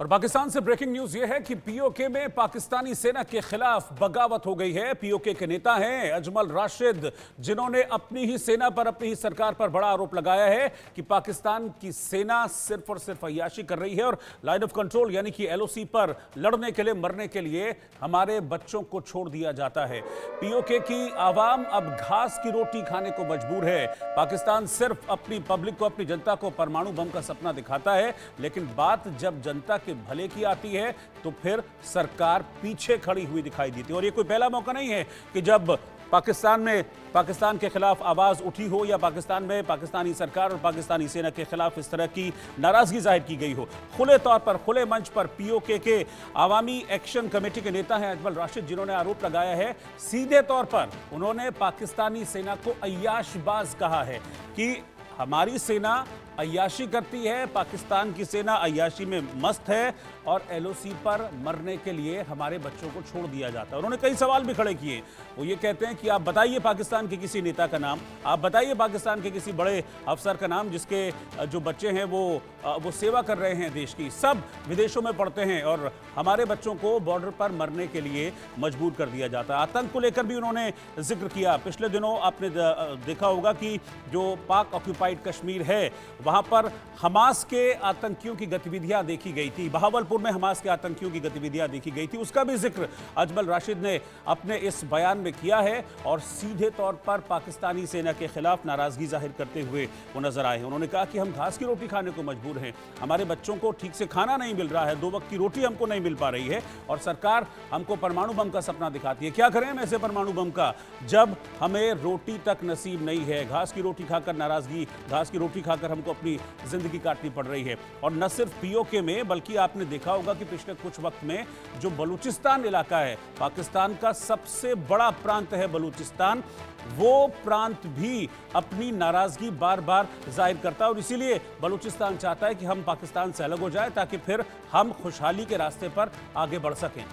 और पाकिस्तान से breaking news यह है कि पीओके में पाकिस्तानी सेना के खिलाफ बगावत हो गई है। पीओके के नेता हैं अजमल राशिद, जिन्होंने अपनी ही सेना पर, अपनी ही सरकार पर बड़ा आरोप लगाया है कि पाकिस्तान की सेना सिर्फ और सिर्फ अय्याशी कर रही है और लाइन ऑफ कंट्रोल यानी कि एलओसी पर लड़ने के लिए, मरने के लिए हमारे बच्चों को छोड़ दिया जाता है। पीओके की आवाम अब घास की रोटी खाने को मजबूर है। पाकिस्तान सिर्फ अपनी पब्लिक को, अपनी जनता को परमाणु बम का सपना दिखाता है, लेकिन बात जब जनता के भले की आती है तो फिर सरकार पीछे खड़ी हुई दिखाई देती है। और ये कोई पहला मौका नहीं है कि जब पाकिस्तान के खिलाफ आवाज उठी हो या पाकिस्तान में पाकिस्तानी सरकार और पाकिस्तानी सेना के खिलाफ इस तरह की नाराजगी जाहिर की गई हो। खुले तौर पर, खुले मंच पर पीओके के आवामी एक्शन कमेटी के नेता हैं अजमल राशिद, जिन्होंने आरोप लगाया है, सीधे तौर पर उन्होंने पाकिस्तानी सेना को अय्याशबाज कहा है कि हमारी सेना अय्याशी करती है, पाकिस्तान की सेना अय्याशी में मस्त है और एलओसी पर मरने के लिए हमारे बच्चों को छोड़ दिया जाता है। उन्होंने कई सवाल भी खड़े किए। वो ये कहते हैं कि आप बताइए पाकिस्तान के किसी नेता का नाम, आप बताइए पाकिस्तान के किसी बड़े अफसर का नाम जिसके जो बच्चे हैं वो सेवा कर रहे हैं देश की, सब विदेशों में पढ़ते हैं और हमारे बच्चों को बॉर्डर पर मरने के लिए मजबूर कर दिया जाता है। आतंक को लेकर भी उन्होंने जिक्र किया। पिछले दिनों आपने देखा होगा कि जो पाक ऑक्यूपाइड कश्मीर है, वहां पर हमास के आतंकियों की गतिविधियां देखी गई थी। बहावलपुर में हमास के आतंकियों की गतिविधियां देखी गई थी, उसका भी जिक्र अजमल राशिद ने अपने इस बयान में किया है और सीधे तौर पर पाकिस्तानी सेना के खिलाफ नाराजगी जाहिर करते हुए वो नजर आए। उन्होंने कहा कि हम घास की रोटी खाने को मजबूर हैं, हमारे बच्चों को ठीक से खाना नहीं मिल रहा है, 2 वक्त की रोटी हमको नहीं मिल पा रही है और सरकार हमको परमाणु बम का सपना दिखाती है। क्या करें हम ऐसे परमाणु बम का जब हमें रोटी तक नसीब नहीं है। घास की रोटी खाकर नाराजगी, घास की रोटी खाकर हमको अपनी जिंदगी काटनी पड़ रही है। और न सिर्फ पीओके में, बल्कि आपने देखा होगा कि पिछले कुछ वक्त में जो बलूचिस्तान इलाका है, पाकिस्तान का सबसे बड़ा प्रांत है बलूचिस्तान, वो प्रांत भी अपनी नाराजगी बार बार जाहिर करता है और इसीलिए बलूचिस्तान चाहता है कि हम पाकिस्तान से अलग हो जाए ताकि फिर हम खुशहाली के रास्ते पर आगे बढ़ सकें।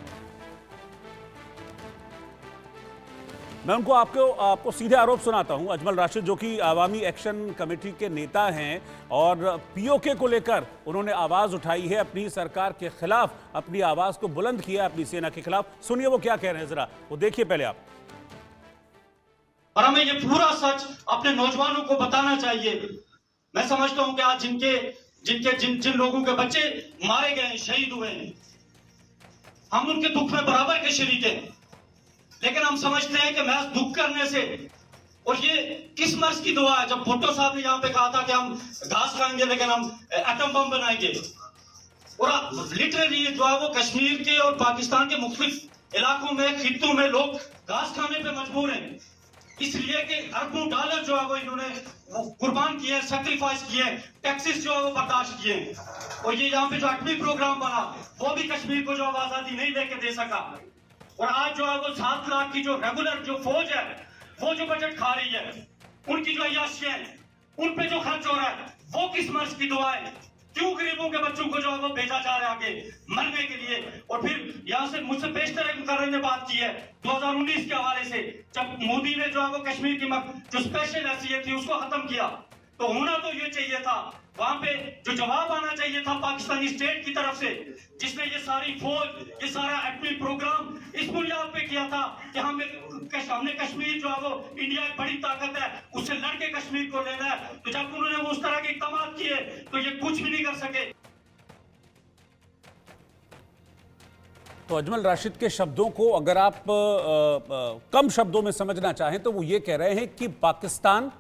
मैं उनको आपको सीधे आरोप सुनाता हूं। अजमल राशिद, जो कि आवामी एक्शन कमेटी के नेता हैं और पीओके को लेकर उन्होंने आवाज उठाई है, अपनी सरकार के खिलाफ अपनी आवाज को बुलंद किया अपनी सेना के खिलाफ। सुनिए वो क्या कह रहे हैं, जरा वो देखिए पहले आप। और हमें ये पूरा सच अपने नौजवानों को बताना चाहिए। मैं समझता हूं कि आज जिन लोगों के बच्चे मारे गए, शहीद हुए हैं, हम उनके दुख में बराबर के शरीक हैं, लेकिन हम समझते हैं कि महज दुख करने से, और ये किस मर्ज की दुआ है जब भुट्टो साहब ने यहाँ पे कहा था कि हम घास खाएंगे लेकिन हम एटम बम बनाएंगे। और लिटरली ये जो है वो कश्मीर के और पाकिस्तान के मुख्तलिफ इलाकों में, खित्तों में लोग घास खाने पे मजबूर हैं, इसलिए कि अरबों डॉलर जो है वो इन्होंने कुर्बान किए, सेक्रीफाइस किए, टैक्सेस जो है वो बर्दाश्त किए। और ये यहाँ पे जो एटमी प्रोग्राम बना वो भी कश्मीर को जो आजादी नहीं लेके दे सका। और आज जो है वो 7 लाख की जो रेगुलर जो फौज है, वो जो बजट खा रही है, उनकी जो अय्याशियां हैं, उन पे जो खर्च हो रहा है, वो किस मर्ज की दुआ है? क्यों गरीबों के बच्चों को जो है वो भेजा जा रहा है आगे मरने के लिए? और फिर यहाँ से मुझसे बेशतर एक मुकर्रर ने बात की है 2019 के हवाले से, जब मोदी ने जो है वो कश्मीर की जो स्पेशल हैसियत थी उसको खत्म किया, तो होना तो ये चाहिए था, वहां पे जो जवाब आना चाहिए था पाकिस्तानी स्टेट की तरफ से, जिसने ये सारी फौज, ये सारा एटमी प्रोग्राम इस बुनियाद पे किया था कि हमने कश्मीर जो है वो इंडिया की बड़ी ताकत है, उससे लड़के कश्मीर को लेना है। तो जब उन्होंने वो उस तरह के इक़दाम किए तो ये कुछ भी नहीं कर सके। तो अजमल राशिद के शब्दों को अगर आप कम शब्दों में समझना चाहें तो वो ये कह रहे हैं कि पाकिस्तान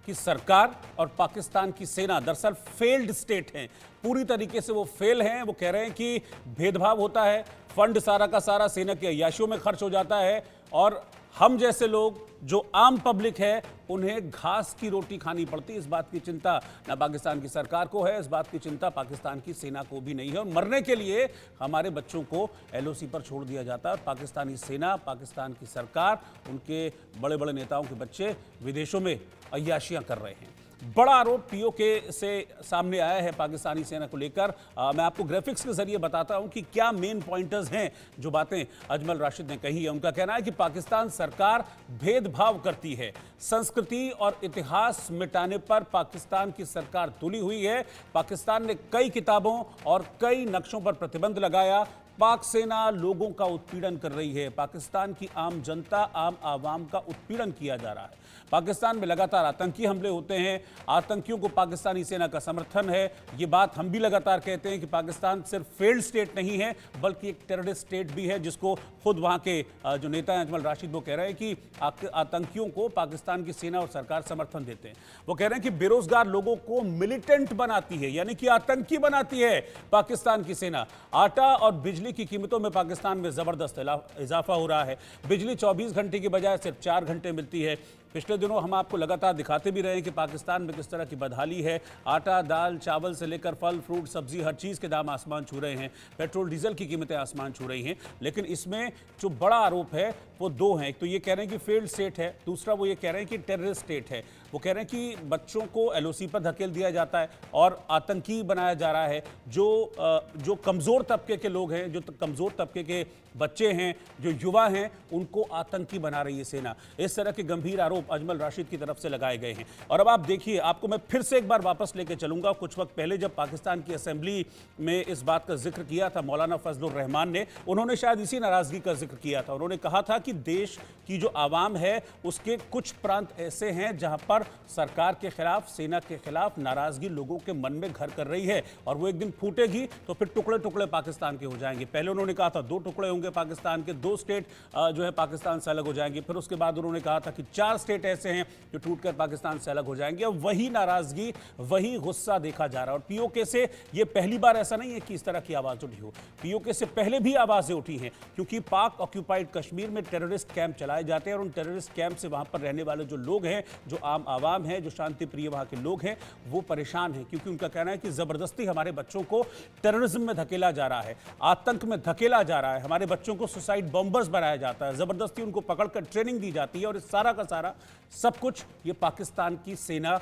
की सरकार और पाकिस्तान की सेना दरअसल फेल्ड स्टेट हैं, पूरी तरीके से वो फेल हैं। वो कह रहे हैं कि भेदभाव होता है, फंड सारा का सारा सेना के अय्याशियों में खर्च हो जाता है और हम जैसे लोग जो आम पब्लिक है उन्हें घास की रोटी खानी पड़ती है। इस बात की चिंता न पाकिस्तान की सरकार को है, इस बात की चिंता पाकिस्तान की सेना को भी नहीं है और मरने के लिए हमारे बच्चों को एलओसी पर छोड़ दिया जाता है। पाकिस्तानी सेना, पाकिस्तान की सरकार, उनके बड़े बड़े नेताओं के बच्चे विदेशों में अय्याशियां कर रहे हैं। बड़ा आरोप पीओके से सामने आया है पाकिस्तानी सेना को लेकर। मैं आपको ग्राफिक्स के जरिए बताता हूं कि क्या मेन पॉइंटर्स हैं जो बातें अजमल राशिद ने कही है। उनका कहना है कि पाकिस्तान सरकार भेदभाव करती है, संस्कृति और इतिहास मिटाने पर पाकिस्तान की सरकार तुली हुई है। पाकिस्तान ने कई किताबों और कई नक्शों पर प्रतिबंध लगाया। पाक सेना लोगों का उत्पीड़न कर रही है। पाकिस्तान की आम जनता, आम आवाम का उत्पीड़न किया जा रहा है। पाकिस्तान में लगातार आतंकी हमले होते हैं। आतंकियों को पाकिस्तानी सेना का समर्थन है। ये बात हम भी लगातार कहते हैं कि पाकिस्तान सिर्फ फेल्ड स्टेट नहीं है बल्कि एक टेररिस्ट स्टेट भी है, जिसको खुद वहां के जो नेता हैं अजमल राशिद वो कह रहे हैं कि आतंकियों को पाकिस्तान की सेना और सरकार समर्थन देते हैं। वो कह रहे हैं कि बेरोजगार लोगों को मिलिटेंट बनाती है, यानी कि आतंकी बनाती है पाकिस्तान की सेना। आटा और बिजली की कीमतों में पाकिस्तान में जबरदस्त इजाफा हो रहा है। बिजली 24 घंटे की बजाय सिर्फ 4 घंटे मिलती है। पिछले दिनों हम आपको लगातार दिखाते भी रहे हैं कि पाकिस्तान में किस तरह की बदहाली है। आटा, दाल, चावल से लेकर फल, फ्रूट, सब्जी, हर चीज़ के दाम आसमान छू रहे हैं। पेट्रोल, डीजल की कीमतें आसमान छू रही हैं। लेकिन इसमें जो बड़ा आरोप है वो दो हैं। एक तो ये कह रहे हैं कि फेल्ड स्टेट है, दूसरा वो ये कह रहे हैं कि टेररिस्ट स्टेट है। वो कह रहे हैं कि बच्चों को एलओसी पर धकेल दिया जाता है और आतंकी बनाया जा रहा है। जो कमज़ोर तबके के लोग हैं, जो कमज़ोर तबके के बच्चे हैं, जो युवा हैं, उनको आतंकी बना रही है सेना। इस तरह के गंभीर आरोप अजमल राशिद की तरफ से लगाए गए हैं। और अब आप देखिए, आपको मैं फिर से एक बार वापस लेके चलूंगा। कुछ वक्त पहले जब पाकिस्तान की असेंबली में इस बात का जिक्र किया था मौलाना फजलुर रहमान ने, उन्होंने शायद इसी नाराजगी का जिक्र किया था। उन्होंने कहा था कि देश की जो आवाम है उसके कुछ प्रांत ऐसे हैं जहां पर सरकार के खिलाफ, सेना के खिलाफ नाराजगी लोगों के मन में घर कर रही है और वो एक दिन फूटेगी तो फिर टुकड़े टुकड़े पाकिस्तान के हो जाएंगे। पहले उन्होंने कहा था 2 टुकड़े होंगे पाकिस्तान के, 2 स्टेट जो है पाकिस्तान से अलग हो जाएंगे। फिर उसके बाद उन्होंने कहा था कि 4 स्टेट ऐसे हैं जो टूटकर पाकिस्तान से अलग हो जाएंगे। अब वही नाराजगी, वही गुस्सा देखा जा रहा है। और पीओके से ये पहली बार ऐसा नहीं है कि इस तरह की आवाज उठी हो। पीओके से पहले भी आवाजें उठी हैं, क्योंकि पाक ऑक्यूपाइड कश्मीर में टेररिस्ट कैंप चलाए जाते हैं और उन टेररिस्ट कैंप से वहां पर रहने वाले जो लोग हैं, जो आम आवाम है, जो शांति प्रिय वहां के लोग हैं, वो परेशान हैं। क्योंकि उनका कहना है कि जबरदस्ती हमारे बच्चों को टेररिज्म में धकेला जा रहा है, आतंक में धकेला जा रहा है, हमारे बच्चों को सुसाइड बॉम्बर्स बनाया जाता है, जबरदस्ती उनको पकड़कर ट्रेनिंग दी जाती है। और इस सारा का सारा सब कुछ ये पाकिस्तान की सेना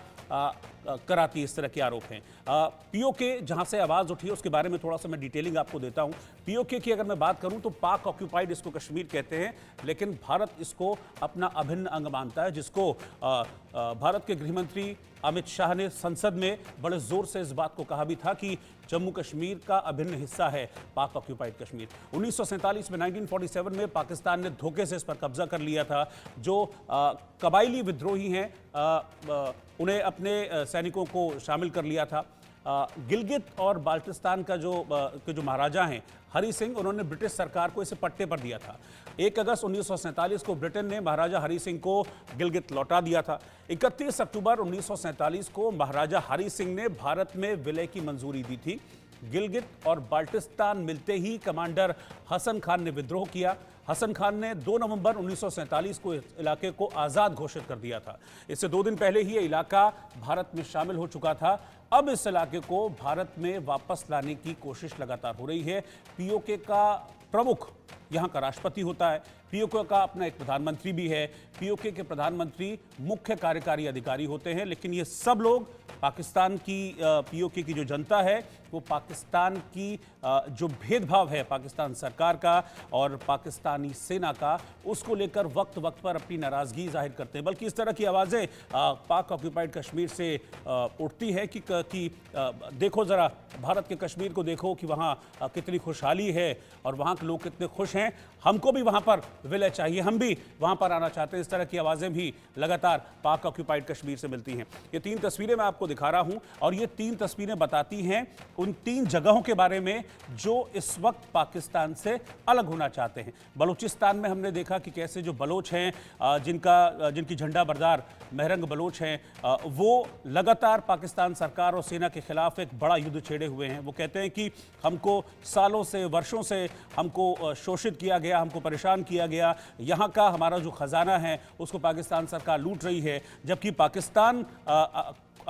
कराती है। इस तरह के आरोप हैं। पीओके जहां से आवाज उठी है उसके बारे में थोड़ा सा मैं डिटेलिंग आपको देता हूं। पीओके की अगर मैं बात करूं तो पाक ऑक्यूपाइड इसको कश्मीर कहते हैं, लेकिन भारत इसको अपना अभिन्न अंग मानता है, जिसको भारत के गृहमंत्री अमित शाह ने संसद में बड़े जोर से इस बात को कहा भी था कि जम्मू कश्मीर का अभिन्न हिस्सा है पाक ऑक्यूपाइड कश्मीर। 1947 में 1947 में पाकिस्तान ने धोखे से इस पर कब्जा कर लिया था। जो कबायली विद्रोही हैं उन्हें अपने सैनिकों को शामिल कर लिया था। गिलगित और बाल्टिस्तान का जो महाराजा हैं हरी सिंह, उन्होंने ब्रिटिश सरकार को इसे पट्टे पर दिया था। 1 अगस्त 1947 को ब्रिटेन ने महाराजा हरी सिंह को गिलगित लौटा दिया था। 31 अक्टूबर 1947 को महाराजा हरी सिंह ने भारत में विलय की मंजूरी दी थी। गिलगित और बाल्टिस्तान मिलते ही कमांडर हसन खान ने विद्रोह किया। हसन खान ने 2 नवंबर 1947 को इस इलाके को आज़ाद घोषित कर दिया था। इससे 2 दिन पहले ही ये इलाका भारत में शामिल हो चुका था। अब इस इलाके को भारत में वापस लाने की कोशिश लगातार हो रही है। पीओके का प्रमुख यहाँ का राष्ट्रपति होता है। पीओके का अपना एक प्रधानमंत्री भी है। पीओके के प्रधानमंत्री मुख्य कार्यकारी अधिकारी होते हैं। लेकिन ये सब लोग पाकिस्तान की पीओके की जो जनता है वो पाकिस्तान की जो भेदभाव है पाकिस्तान सरकार का और पाकिस्तानी सेना का, उसको लेकर वक्त वक्त पर अपनी नाराजगी जाहिर करते हैं। बल्कि इस तरह की आवाज़ें पाक ऑक्यूपाइड कश्मीर से उठती है कि देखो ज़रा भारत के कश्मीर को देखो कि वहाँ कितनी खुशहाली है और वहाँ के लोग कितने खुश हैं, हमको भी वहाँ पर विलय चाहिए, हम भी वहाँ पर आना चाहते हैं। इस तरह की आवाज़ें भी लगातार पाक ऑक्यूपाइड कश्मीर से मिलती हैं। ये 3 तस्वीरें मैं आपको दिखा रहा हूँ और ये 3 तस्वीरें बताती हैं उन 3 जगहों के बारे में जो इस वक्त पाकिस्तान से अलग होना चाहते हैं। बलूचिस्तान में हमने देखा कि कैसे जो बलोच हैं, जिनकी झंडा बरदार महरंग बलोच हैं, वो लगातार पाकिस्तान सरकार और सेना के खिलाफ एक बड़ा युद्ध छेड़े हुए हैं। वो कहते हैं कि हमको सालों से, वर्षों से हमको शोषित किया गया, हमको परेशान किया गया, यहाँ का हमारा जो खजाना है उसको पाकिस्तान सरकार लूट रही है। जबकि पाकिस्तान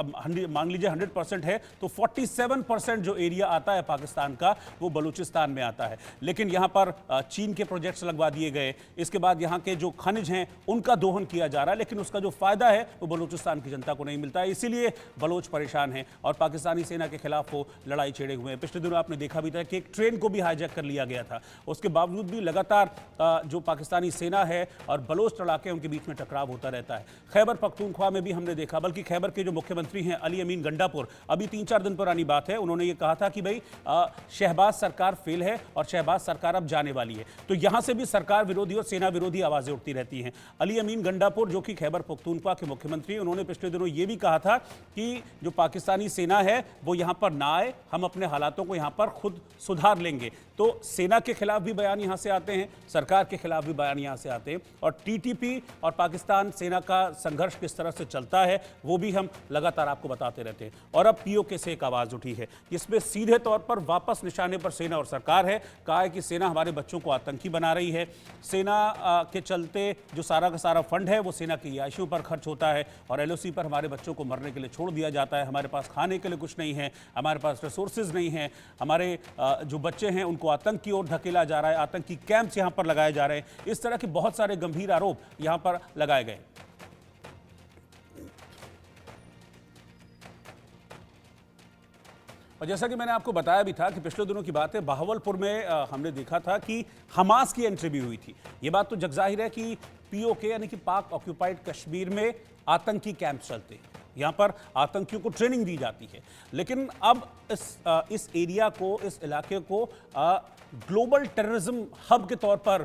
मान लीजिए 100% है तो 47% जो एरिया आता है पाकिस्तान का वो बलूचिस्तान में आता है। लेकिन यहाँ पर चीन के प्रोजेक्ट्स लगवा दिए गए, इसके बाद यहाँ के जो खनिज हैं उनका दोहन किया जा रहा है, लेकिन उसका जो फायदा है वो बलूचिस्तान की जनता को नहीं मिलता है। इसीलिए बलोच परेशान हैं और पाकिस्तानी सेना के खिलाफ वो लड़ाई छेड़े हुए हैं। पिछले दिनों आपने देखा भी था कि एक ट्रेन को भी हाईजैक कर लिया गया था। उसके बावजूद भी लगातार जो पाकिस्तानी सेना है और बलोच लड़ाके उनके बीच में टकराव होता रहता है। खैबर पख्तूनख्वा में भी हमने देखा, बल्कि खैबर के जो मुख्यमंत्री हैं अली अमीन गंडापुर, अभी 3-4 दिन पुरानी बात है, उन्होंने ये कहा था कि भाई शहबाज सरकार फेल है और शहबाज सरकार अब जाने वाली है। तो यहां से भी सरकार विरोधी और सेना विरोधी आवाजें उठती रहती हैं। अली अमीन गंडापुर जो कि खैबर पख्तूनख्वा के मुख्यमंत्री, उन्होंने पिछले दिनों ये भी कहा था कि जो पाकिस्तानी सेना है वो यहां पर ना आए, हम अपने हालातों को यहां पर खुद सुधार लेंगे। तो सेना के खिलाफ भी बयान यहां से आते हैं, सरकार के खिलाफ भी बयान यहां से आते हैं, और टीटीपी और पाकिस्तान सेना का संघर्ष किस तरह से चलता है वो भी हम लगातार आपको बताते रहते हैं। और अब पीओके से एक आवाज उठी है जिसमें सीधे तौर पर वापस निशाने पर सेना और सरकार है। कहा है कि सेना हमारे बच्चों को आतंकी बना रही है, सेना के चलते जो सारा का सारा फंड है वो सेना की याशियों पर खर्च होता है और एलओसी पर हमारे बच्चों को मरने के लिए छोड़ दिया जाता है। हमारे पास खाने के लिए कुछ नहीं है, हमारे पास रिसोर्सेज नहीं है, हमारे जो बच्चे हैं उनको आतंक की ओर धकेला जा रहा है, आतंकी कैंप्स यहाँ पर लगाए जा रहे हैं। इस तरह के बहुत सारे गंभीर आरोप यहाँ पर लगाए गए। और जैसा कि मैंने आपको बताया भी था कि पिछले दिनों की बात है, बहावलपुर में हमने देखा था कि हमास की एंट्री भी हुई थी। ये बात तो जगजाहिर है कि पीओके यानी कि पाक ऑक्यूपाइड कश्मीर में आतंकी कैंप चलते हैं, यहाँ पर आतंकियों को ट्रेनिंग दी जाती है। लेकिन अब इस एरिया को, इस इलाके को ग्लोबल टेररिज्म हब के तौर पर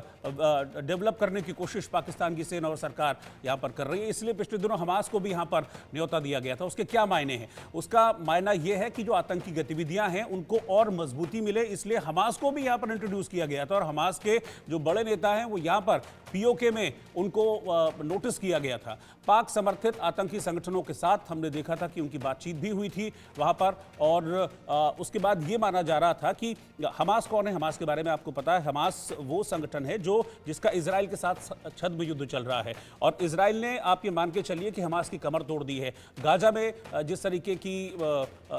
डेवलप करने की कोशिश पाकिस्तान की सेना और सरकार यहाँ पर कर रही है। इसलिए पिछले दिनों हमास को भी यहाँ पर न्योता दिया गया था। उसके क्या मायने हैं? उसका मायना यह है कि जो आतंकी गतिविधियां हैं उनको और मजबूती मिले, इसलिए हमास को भी यहाँ पर इंट्रोड्यूस किया गया था। और हमास के जो बड़े नेता हैं वो यहाँ पर पीओके में उनको नोटिस किया गया था। पाक समर्थित आतंकी संगठनों के साथ हमने देखा था कि उनकी बातचीत भी हुई थी वहाँ पर। और उसके बाद ये माना जा रहा था कि हमास कौन है? हमास के बारे में आपको पता है, हमास वो संगठन है जिसका इजराइल के साथ छद्म युद्ध चल रहा है। और इजराइल ने, आप ये मान के चलिए कि हमास की कमर तोड़ दी है। गाजा में जिस तरीके की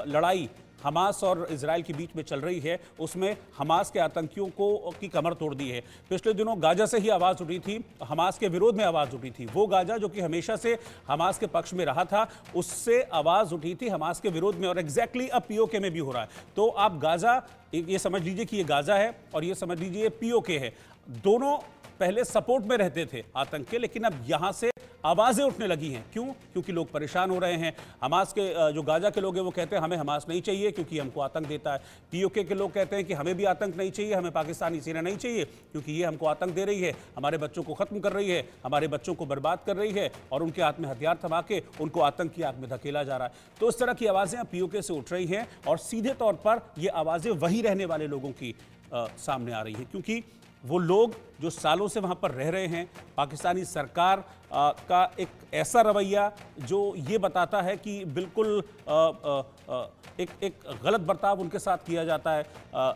लड़ाई हमास और इजराइल के बीच में चल रही है उसमें हमास के आतंकियों की कमर तोड़ दी है। पिछले दिनों गाजा से ही आवाज़ उठी थी, हमास के विरोध में आवाज़ उठी थी। वो गाजा जो कि हमेशा से हमास के पक्ष में रहा था, उससे आवाज़ उठी थी हमास के विरोध में, और एग्जैक्टली अब पीओके में भी हो रहा है। तो आप गाजा, ये समझ लीजिए कि ये गाजा है और ये समझ लीजिए ये पीओके है। दोनों पहले सपोर्ट में रहते थे आतंक के, लेकिन अब यहां से आवाजें उठने लगी हैं। क्यों? क्योंकि लोग परेशान हो रहे हैं। हमास के जो गाजा के लोग हैं वो कहते हैं हमें हमास नहीं चाहिए क्योंकि हमको आतंक देता है। पीओके के लोग कहते हैं कि हमें भी आतंक नहीं चाहिए, हमें पाकिस्तानी सेना नहीं चाहिए क्योंकि ये हमको आतंक दे रही है, हमारे बच्चों को खत्म कर रही है, हमारे बच्चों को बर्बाद कर रही है और उनके हाथ में हथियार थमा के उनको आतंक की आग में धकेला जा रहा है। तो इस तरह की आवाजें पीओके से उठ रही हैं और सीधे तौर पर ये आवाजें वही रहने वाले लोगों की सामने आ रही है, क्योंकि वो लोग जो सालों से वहाँ पर रह रहे हैं, पाकिस्तानी सरकार का एक ऐसा रवैया जो ये बताता है कि बिल्कुल एक गलत बर्ताव उनके साथ किया जाता है,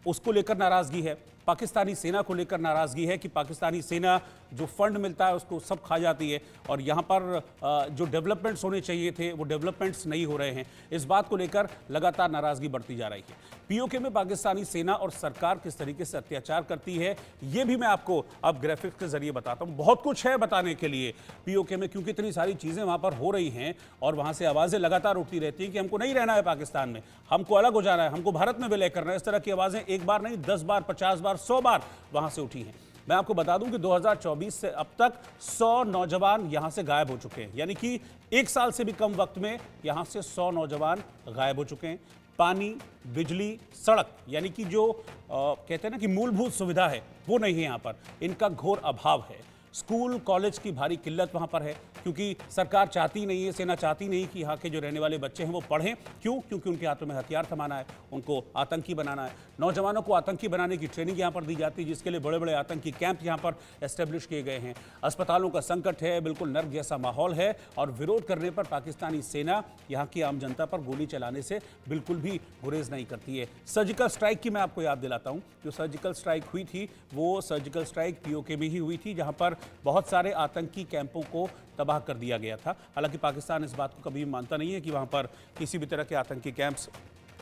उसको लेकर नाराज़गी है। पाकिस्तानी सेना को लेकर नाराज़गी है कि पाकिस्तानी सेना जो फंड मिलता है उसको सब खा जाती है और यहाँ पर जो डेवलपमेंट्स होने चाहिए थे वो डेवलपमेंट्स नहीं हो रहे हैं। इस बात को लेकर लगातार नाराज़गी बढ़ती जा रही है। पीओके में पाकिस्तानी सेना और सरकार किस तरीके से अत्याचार करती है ये भी मैं आपको अब ग्राफिक्स के जरिए बताता हूँ। बहुत कुछ है बताने के लिए पीओके में, क्योंकि इतनी सारी चीज़ें वहाँ पर हो रही हैं और वहाँ से आवाज़ें लगातार उठती रहती हैं कि हमको नहीं रहना है पाकिस्तान में, हमको अलग हो जाना है, हमको भारत में विलय करना है। इस तरह की आवाज़ें एक बार नहीं 10 बार, 50 बार, 100 बार वहाँ से उठी हैं। मैं आपको बता दूं कि 2024 से अब तक 100 नौजवान यहां से गायब हो चुके हैं, यानी कि एक साल से भी कम वक्त में यहां से 100 नौजवान गायब हो चुके हैं। पानी, बिजली, सड़क, यानी कि जो कहते हैं ना कि मूलभूत सुविधा है वो नहीं है यहाँ पर, इनका घोर अभाव है। स्कूल कॉलेज की भारी किल्लत वहाँ पर है क्योंकि सरकार चाहती नहीं है, सेना चाहती नहीं कि यहाँ के जो रहने वाले बच्चे हैं वो पढ़ें। क्यों? क्योंकि उनके हाथों में हथियार थमाना है, उनको आतंकी बनाना है। नौजवानों को आतंकी बनाने की ट्रेनिंग यहाँ पर दी जाती है, जिसके लिए बड़े बड़े आतंकी कैंप यहाँ पर एस्टेब्लिश किए गए हैं। अस्पतालों का संकट है, बिल्कुल नर्क जैसा माहौल है और विरोध करने पर पाकिस्तानी सेना यहाँ की आम जनता पर गोली चलाने से बिल्कुल भी गुरेज नहीं करती है। सर्जिकल स्ट्राइक की मैं आपको याद दिलाता हूँ, जो सर्जिकल स्ट्राइक हुई थी वो सर्जिकल स्ट्राइक पीओके में ही हुई थी, जहाँ पर बहुत सारे आतंकी कैंपों को तबाह कर दिया गया था। हालांकि पाकिस्तान इस बात को कभी भी मानता नहीं है कि वहाँ पर किसी भी तरह के आतंकी कैंप्स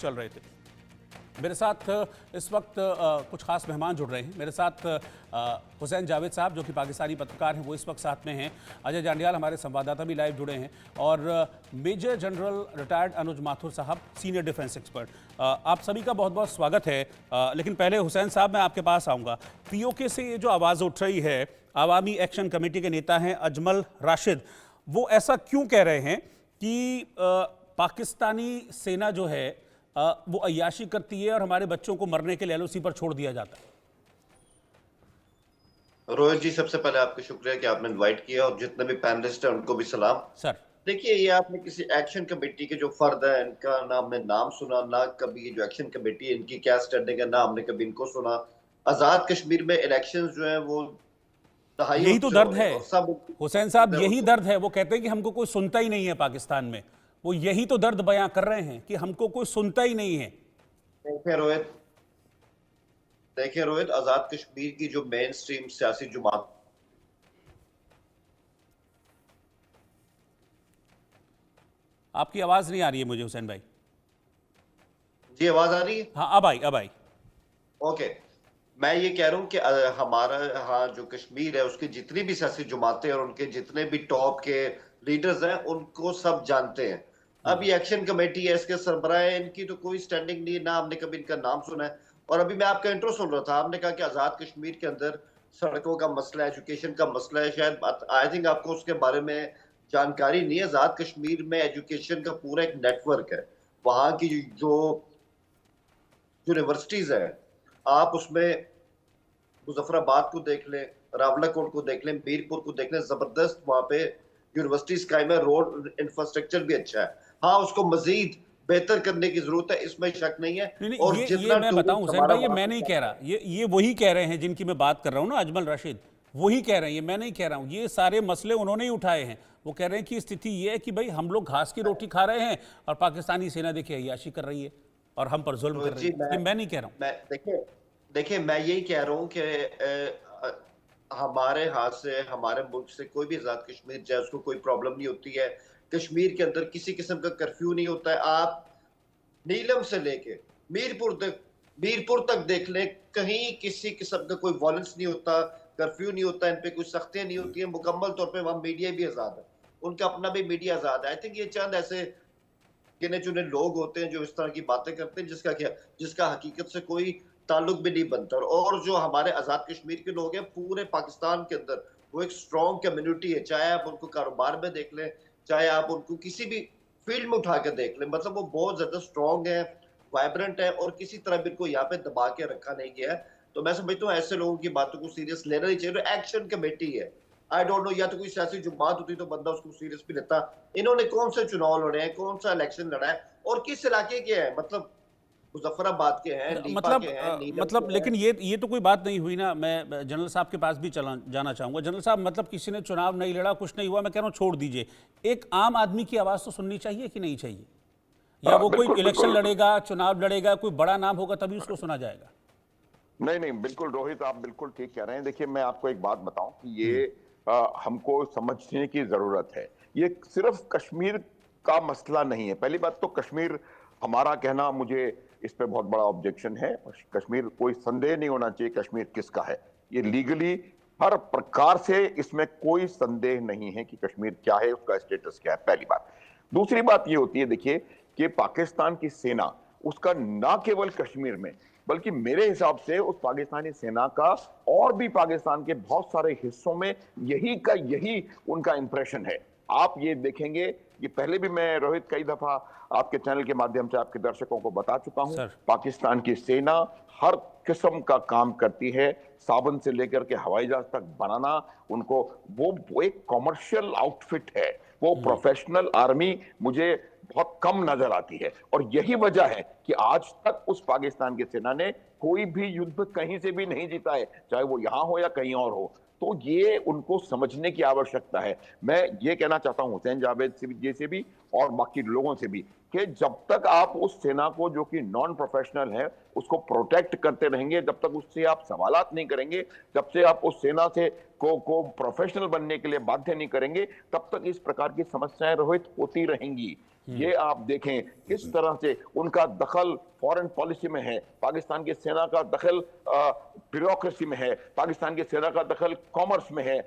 चल रहे थे। मेरे साथ इस वक्त कुछ खास मेहमान जुड़ रहे हैं। मेरे साथ हुसैन जावेद साहब जो कि पाकिस्तानी पत्रकार हैं, वो इस वक्त साथ में हैं। अजय जांडियाल हमारे संवाददाता भी लाइव जुड़े हैं, और मेजर जनरल रिटायर्ड अनुज माथुर साहब, सीनियर डिफेंस एक्सपर्ट। आप सभी का बहुत बहुत स्वागत है। लेकिन पहले हुसैन साहब, मैं आपके पास आऊँगा। पीओके से ये जो आवाज़ उठ रही है, अवामी एक्शन कमेटी के नेता हैं अजमल राशिद, वो ऐसा क्यों कह रहे हैं कि पाकिस्तानी सेना जो है वो अय्याशी करती है और हमारे बच्चों को मरने के लिए एलओसी पर छोड़ दिया जाता है? रोहित जी, सबसे पहले आपका शुक्रिया कि आपने इनवाइट किया, और जितने भी पैनलिस्ट हैं उनको भी सलाम। सर देखिए, ये आपने किसी एक्शन कमेटी के जो फर्द है, इनका ना हमने नाम सुना, ना कभी ये जो एक्शन कमेटी है इनकी क्या स्टैंडिंग है, ना हमने कभी इनको सुना। आजाद कश्मीर में इलेक्शंस जो है वो यही तो दर्द है सब। हुसैन साहब, यही दर्द है। वो कहते हैं कि हमको कोई सुनता ही नहीं है पाकिस्तान में। वो यही तो दर्द बयां कर रहे हैं कि हमको कोई सुनता ही नहीं है। देखिए रोहित, आजाद कश्मीर की जो मेन स्ट्रीम सियासी जुमात, आपकी आवाज नहीं आ रही है मुझे हुसैन भाई। जी आवाज आ रही है? हाँ, अब आई। ओके, मैं ये कह रहा हूँ कि हमारा हाँ जो कश्मीर है उसकी जितनी भी सियासी जुमातें और उनके जितने भी टॉप के लीडर्स हैं उनको सब जानते हैं। अब ये एक्शन कमेटी है, इसके सरबराह है, इनकी तो कोई स्टैंडिंग नहीं है, ना हमने कभी इनका नाम सुना है। और अभी मैं आपका इंट्रो सुन रहा था, आपने कहा कि आजाद कश्मीर के अंदर सड़कों का मसला है, एजुकेशन का मसला है। शायद आई थिंक आपको उसके बारे में जानकारी नहीं है। आजाद कश्मीर में एजुकेशन का पूरा एक नेटवर्क है। वहाँ की जो यूनिवर्सिटीज है, आप उसमें मुजफ्फराबाद को देख लें, रावलाकोट को देख लें, मीरपुर को देख लें, जबरदस्त वहाँ पे यूनिवर्सिटीज कायम है, रोड इंफ्रास्ट्रक्चर भी अच्छा है। हाँ, उसको मजीद बेहतर करने की जरूरत है, इसमें शक नहीं है। नहीं, और ये मैं बताऊं हुसैन भाई, ये मैं नहीं कह रहा, ये वही कह रहे हैं जिनकी मैं बात कर रहा हूं ना, अजमल राशिद, वही कह रहे हैं। ये मैं नहीं कह रहा हूं, ये सारे मसले उन्होंने ही उठाए हैं। वो कह रहे हैं कि स्थिति ये है कि भाई हम लोग घास की रोटी खा रहे हैं और पाकिस्तानी सेना देखिए अय्याशी कर रही है और हम पर जुल्म कर रही है। मैं नहीं कह रहा हूँ। देखिए मैं यही कह रहा हूँ कि हमारे हाथ से, हमारे मुल्क से कोई भी आजाद कश्मीर जाए उसको कोई प्रॉब्लम नहीं होती है। कश्मीर के अंदर किसी किस्म का कर्फ्यू नहीं होता है। आप नीलम से लेके मीरपुर तक देख लें, कहीं किसी किस्म का कोई वायलेंस नहीं होता, कर्फ्यू नहीं होता, इन पे कोई सख्तियां नहीं होती है। मुकम्मल तौर पे वहां मीडिया भी आजाद है, उनका अपना भी मीडिया आजाद है। आई थिंक ये चंद ऐसे गिने चुने लोग होते हैं जो इस तरह की बातें करते हैं जिसका हकीकत से कोई ताल्लुक भी नहीं बनता। और जो हमारे आजाद कश्मीर के लोग हैं, पूरे पाकिस्तान के अंदर वो एक स्ट्रॉन्ग कम्युनिटी है। चाहे आप उनको कारोबार में देख लें, चाहे आप उनको किसी भी फील्ड में उठा के देख लें, मतलब वो बहुत ज्यादा स्ट्रॉन्ग है, वाइब्रेंट है, और किसी तरह भी इनको यहाँ पे दबा के रखा नहीं गया है। तो मैं समझता हूँ ऐसे लोगों की बातों को सीरियस लेना नहीं चाहिए। एक्शन कमेटी है, आई डोंट नो, या तो कोई सियासी जुम्मात होती तो बंदा उसको सीरियस भी लेता। इन्होंने कौन से चुनाव लड़े हैं, कौन सा इलेक्शन लड़ा है, और किस इलाके के हैं? मतलब मुजफ्फराबाद के हैं, मतलब लेकिन ये तो कोई बात नहीं हुई ना। मैं जनरल साहब के पास भी जाना चाहूंगा। जनरल साहब, मतलब किसी ने चुनाव नहीं लड़ा, कुछ नहीं हुआ, मैं कह रहा हूँ छोड़ दीजिए, एक आम आदमी की आवाज तो सुननी चाहिए कि नहीं चाहिए? या वो कोई इलेक्शन लड़ेगा, चुनाव लड़ेगा, कोई बड़ा नाम होगा तभी उसको सुना जाएगा? नहीं, बिल्कुल रोहित, आप बिल्कुल ठीक कह रहे हैं। देखिए, मैं आपको एक बात बताऊं कि ये हमको समझने की जरूरत है। ये सिर्फ कश्मीर का मसला नहीं है। पहली बात तो कश्मीर हमारा कहना, मुझे इस पे बहुत बड़ा ऑब्जेक्शन है। कश्मीर, कोई संदेह नहीं होना चाहिए कश्मीर किसका है। ये लीगली हर प्रकार से इसमें कोई संदेह नहीं है कि कश्मीर क्या है, उसका स्टेटस क्या है, पहली बात। दूसरी बात ये होती है, देखिए, कि पाकिस्तान की सेना, उसका ना केवल कश्मीर में बल्कि मेरे हिसाब से उस पाकिस्तानी सेना का और भी पाकिस्तान के बहुत सारे हिस्सों में यही उनका इंप्रेशन है। आप ये देखेंगे कि पहले भी मैं रोहित कई दफा आपके चैनल के माध्यम से आपके दर्शकों को बता चुका हूं, पाकिस्तान की सेना हर किस्म का काम करती है, साबुन से लेकर के हवाई जहाज तक बनाना। उनको वो एक कॉमर्शियल आउटफिट है, वो प्रोफेशनल आर्मी मुझे बहुत कम नजर आती है। और यही वजह है कि आज तक उस पाकिस्तान की सेना ने कोई भी युद्ध कहीं से भी नहीं जीता है, चाहे वो यहां हो या कहीं और हो। तो ये उनको समझने की आवश्यकता है। मैं ये कहना चाहता हूं हुसैन जावेद जी से भी और बाकी लोगों से भी कि जब तक आप उस सेना को जो कि नॉन प्रोफेशनल है उसको प्रोटेक्ट करते रहेंगे, जब तक उससे आप सवालात नहीं करेंगे, जब से आप उस सेना से को प्रोफेशनल बनने के लिए बाध्य नहीं करेंगे, तब तक इस प्रकार की समस्याएं रोहित होती रहेंगी। ये आप देखें किस तरह से उनका दखल फॉरेन पॉलिसी में है, पाकिस्तान की सेना का दखल ब्यूरोक्रेसी में है, पाकिस्तान की सेना का दखल कॉमर्स में है,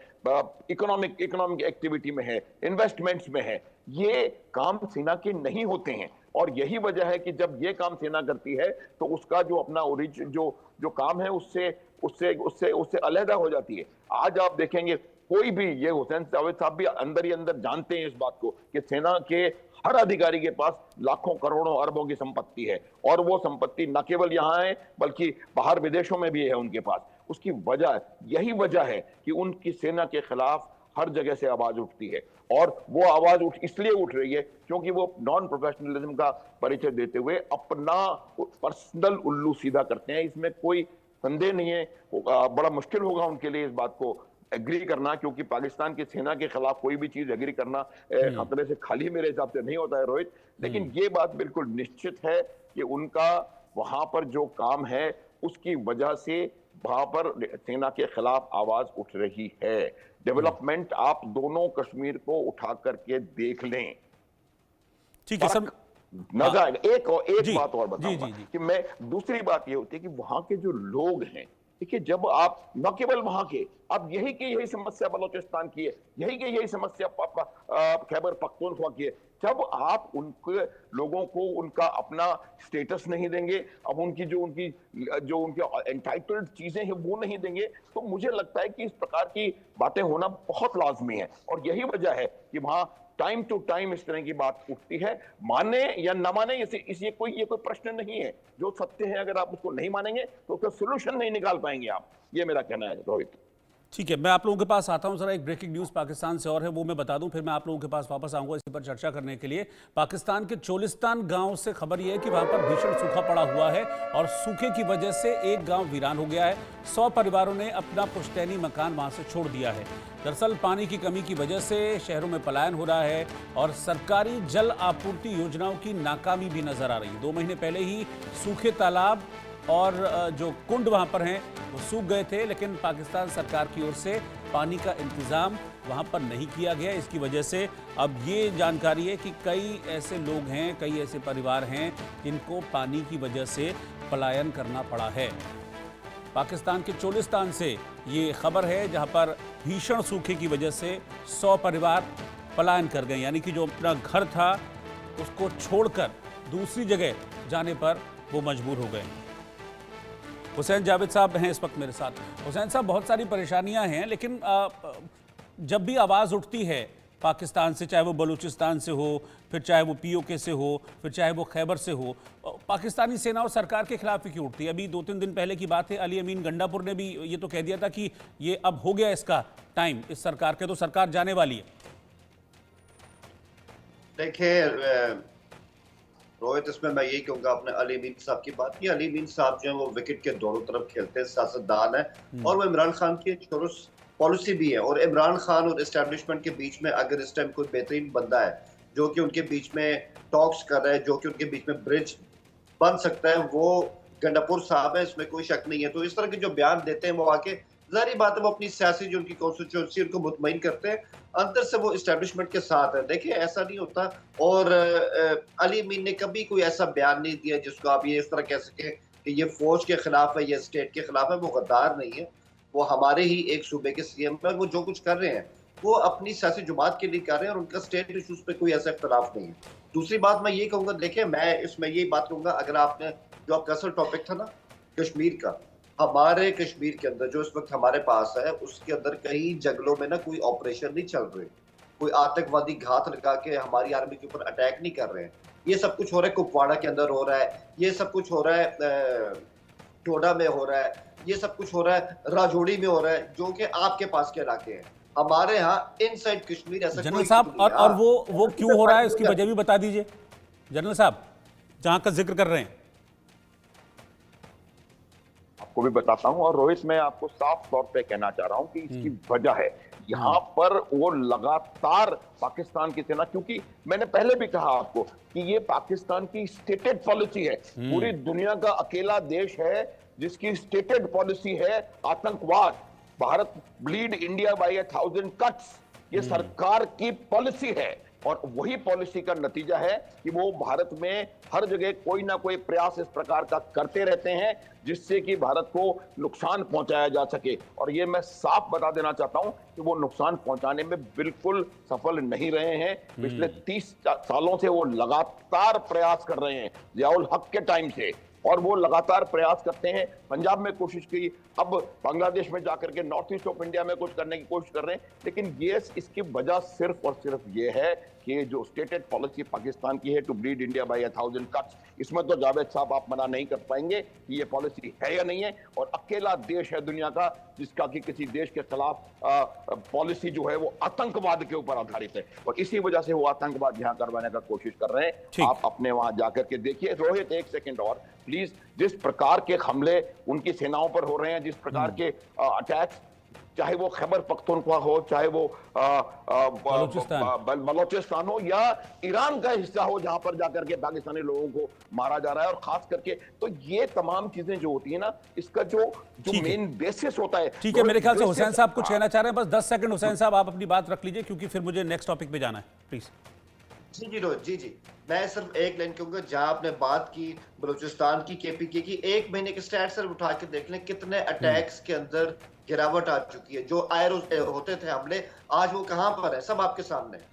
इकोनॉमिक एक्टिविटी में है, इन्वेस्टमेंट्स में है। ये काम सेना के नहीं होते हैं और यही वजह है कि जब ये काम सेना करती है तो उसका जो अपना ओरिजिन जो काम है उससे उससे उससे उससे अलहदा हो जाती है। आज आप देखेंगे कोई भी, ये हुसैन जावेद साहब भी अंदर ही अंदर जानते हैं इस बात को कि सेना के हर अधिकारी के पास लाखों करोड़ों अरबों की संपत्ति है और वो संपत्ति न केवल यहाँ है बल्कि बाहर विदेशों में भी है उनके पास। उसकी वजह, यही वजह है कि उनकी सेना के खिलाफ हर जगह से आवाज उठती है और वो आवाज इसलिए उठ रही है क्योंकि वो नॉन प्रोफेशनलिज्म का परिचय देते हुए अपना पर्सनल उल्लू सीधा करते हैं। इसमें कोई संदेह नहीं है। बड़ा मुश्किल होगा उनके लिए इस बात को एग्री करना, क्योंकि पाकिस्तान की सेना के खिलाफ कोई भी चीज एग्री करना खतरे से खाली मेरे हिसाब से नहीं होता है रोहित। लेकिन ये बात बिल्कुल निश्चित है कि उनका वहां पर जो काम है उसकी वजह से वहां पर सेना के खिलाफ आवाज उठ रही है। डेवलपमेंट आप दोनों कश्मीर को उठा करके देख लें, ठीक है सर। नजर एक बात और बताऊंगा कि मैं, दूसरी बात ये होती है कि वहां के जो लोग हैं, देखिए जब आप न केवल वहां के, अब यही समस्या बलोचिस्तान की है, यही समस्या खैबर पख्तूनख्वा की है। जब आप उनके लोगों को उनका अपना स्टेटस नहीं देंगे, अब उनकी एंटाइटल्ड चीजें हैं वो नहीं देंगे, तो मुझे लगता है कि इस प्रकार की बातें होना बहुत लाजमी है। और यही वजह है कि वहां टाइम टू टाइम इस तरह की बात उठती है। माने या न माने ये कोई प्रश्न नहीं है। जो सत्य है अगर आप उसको नहीं मानेंगे तो उसका सोल्यूशन नहीं निकाल पाएंगे आप। ये मेरा कहना है रोहित। ठीक है, मैं आप लोगों के पास आता हूं। जरा एक ब्रेकिंग न्यूज़ पाकिस्तान से और है, वो मैं बता दूं, फिर मैं आप लोगों के पास वापस आऊंगा इसी पर चर्चा करने के लिए। पाकिस्तान के चोलिस्तान गांव से खबर यह है कि वहां पर भीषण सूखा पड़ा हुआ है और सूखे की वजह से एक गांव वीरान हो गया है। 100 परिवारों ने अपना पुश्तैनी मकान वहां से छोड़ दिया है। दरअसल पानी की कमी की वजह से शहरों में पलायन हो रहा है और सरकारी जल आपूर्ति योजनाओं की नाकामी भी नजर आ रही है। 2 महीने पहले ही सूखे तालाब और जो कुंड वहां पर हैं वो सूख गए थे, लेकिन पाकिस्तान सरकार की ओर से पानी का इंतज़ाम वहां पर नहीं किया गया। इसकी वजह से अब ये जानकारी है कि कई ऐसे लोग हैं, कई ऐसे परिवार हैं जिनको पानी की वजह से पलायन करना पड़ा है। पाकिस्तान के चोलिस्तान से ये खबर है जहां पर भीषण सूखे की वजह से 100 परिवार पलायन कर गए, यानी कि जो अपना घर था उसको छोड़कर दूसरी जगह जाने पर वो मजबूर हो गए। हुसैन जावेद साहब हैं इस वक्त मेरे साथ। हुसैन साहब, बहुत सारी परेशानियां हैं, लेकिन जब भी आवाज़ उठती है पाकिस्तान से, चाहे वो बलूचिस्तान से हो, फिर चाहे वो POK से हो, फिर चाहे वो खैबर से हो, पाकिस्तानी सेना और सरकार के खिलाफ ही क्यों उठती है? अभी 2-3 दिन पहले की बात है, अली अमीन गंडापुर ने भी ये तो कह दिया था कि ये अब हो गया इसका टाइम, इस सरकार के, तो सरकार जाने वाली है। देखिए रोहित, इसमें मैं यही कहूंगा, आपने अली अमीन साहब की बात की। अली अमीन साहब जो है वो विकेट के दोनों तरफ खेलते हैं, सियासतदान है और वो इमरान खान की चुरुस पॉलिसी भी है। और इमरान खान और एस्टेब्लिशमेंट के बीच में अगर इस टाइम कोई बेहतरीन बंदा है जो कि उनके बीच में टॉक्स कर रहा है, जो कि उनके बीच में ब्रिज बन सकता है, वो गंडापुर साहब है, इसमें कोई शक नहीं है। तो इस तरह के जो बयान देते हैं वो आके, जाहिर बात है वो अपनी सियासी जो उनकी कॉन्स्टिट्यूंसी उनको मुतमईन करते हैं, अंदर से वो एस्टेब्लिशमेंट के साथ है। देखिए ऐसा नहीं होता। और अली अमीन ने कभी कोई ऐसा बयान नहीं दिया जिसको आप ये इस तरह कह सकें कि ये फौज के खिलाफ है या स्टेट के खिलाफ है। वो गद्दार नहीं है, वो हमारे ही एक सूबे के CM है। वो जो कुछ कर रहे हैं वो अपनी सियासी जुमात के लिए कर रहे हैं और उनका स्टेट इशूज पे कोई ऐसा इख्तलाफ नहीं है। दूसरी बात मैं ये कहूंगा, देखिए मैं इसमें यही बात कहूंगा, अगर आपने जो आपका असल टॉपिक था ना कश्मीर का, हमारे कश्मीर के अंदर जो इस वक्त हमारे पास है उसके अंदर कई जंगलों में ना कोई ऑपरेशन नहीं चल रहे, कोई आतंकवादी घात लगा के हमारी आर्मी के ऊपर अटैक नहीं कर रहे हैं। ये सब कुछ हो रहा है कुपवाड़ा के अंदर हो रहा है, ये सब कुछ हो रहा है टोडा में हो रहा है, ये सब कुछ हो रहा है राजौड़ी में हो रहा है, जो कि आपके पास के इलाके हैं। हमारे यहाँ इनसाइड कश्मीर ऐसा जनरल साहब, और वो क्यों हो रहा है, उसकी वजह भी बता दीजिए जनरल साहब, जहां का जिक्र कर रहे हैं। आपको भी बताता हूं और रोहित, मैं आपको साफ तौर पे कहना चाह रहा हूं कि इसकी वजह है, यहाँ पर वो लगातार पाकिस्तान की सेना, क्योंकि मैंने पहले भी कहा आपको कि ये पाकिस्तान की स्टेटेड पॉलिसी है, पूरी दुनिया का अकेला देश है जिसकी स्टेटेड पॉलिसी है आतंकवाद। Bharat bleed India by 1000 cuts, ये सरकार की पॉलिसी है और वही पॉलिसी का नतीजा है कि वो भारत में हर जगह कोई ना कोई प्रयास इस प्रकार का करते रहते हैं जिससे कि भारत को नुकसान पहुंचाया जा सके। और ये मैं साफ बता देना चाहता हूं कि वो नुकसान पहुंचाने में बिल्कुल सफल नहीं रहे हैं। पिछले 30 सालों से वो लगातार प्रयास कर रहे हैं, जियाउल हक के टाइम से, और वो लगातार प्रयास करते हैं। पंजाब में कोशिश की, अब बांग्लादेश में जाकर के नॉर्थ ईस्ट ऑफ इंडिया में कुछ करने की कोशिश कर रहे हैं, लेकिन ये इसकी वजह सिर्फ और सिर्फ ये है कि जो स्टेटेड पॉलिसी पाकिस्तान की है to bleed India by 1000 cuts, इसमें तो जावेद साहब आप मना नहीं कर पाएंगे कि ये पॉलिसी है या नहीं है। और अकेला देश है दुनिया का जिसका कि किसी देश के खिलाफ पॉलिसी जो है वो आतंकवाद के ऊपर आधारित है, और इसी वजह से वो आतंकवाद यहाँ करवाने का कोशिश कर रहे हैं। आप अपने वहां जाकर के देखिए। रोहित, एक सेकंड और प्लीज। जिस प्रकार के हमले उनकी सेनाओं पर हो रहे हैं, जिस प्रकार के अटैक्स, चाहे वो खैबर पख्तूनख्वा हो, चाहे वो बलोचिस्तान हो या ईरान का हिस्सा हो जहां पर जाकर के पाकिस्तानी लोगों को मारा जा रहा है, और खास करके तो ये तमाम चीजें जो होती है ना, इसका जो मेन बेसिस होता है। ठीक है, मेरे ख्याल से हुसैन साहब कुछ कहना चाह रहे हैं, बस 10 सेकंड हुसैन साहब आप अपनी बात रख लीजिए क्योंकि फिर मुझे नेक्स्ट टॉपिक पे जाना है, प्लीज। जी रोहित जी, मैं सिर्फ एक लाइन कहूंगा। जहां आपने बात की बलूचिस्तान की, केपीके की, 1 महीने के स्टैट सर उठा के देख लें कितने अटैक्स के अंदर गिरावट आ चुकी है। जो आए होते थे हमले, आज वो कहां पर है, सब आपके सामने है।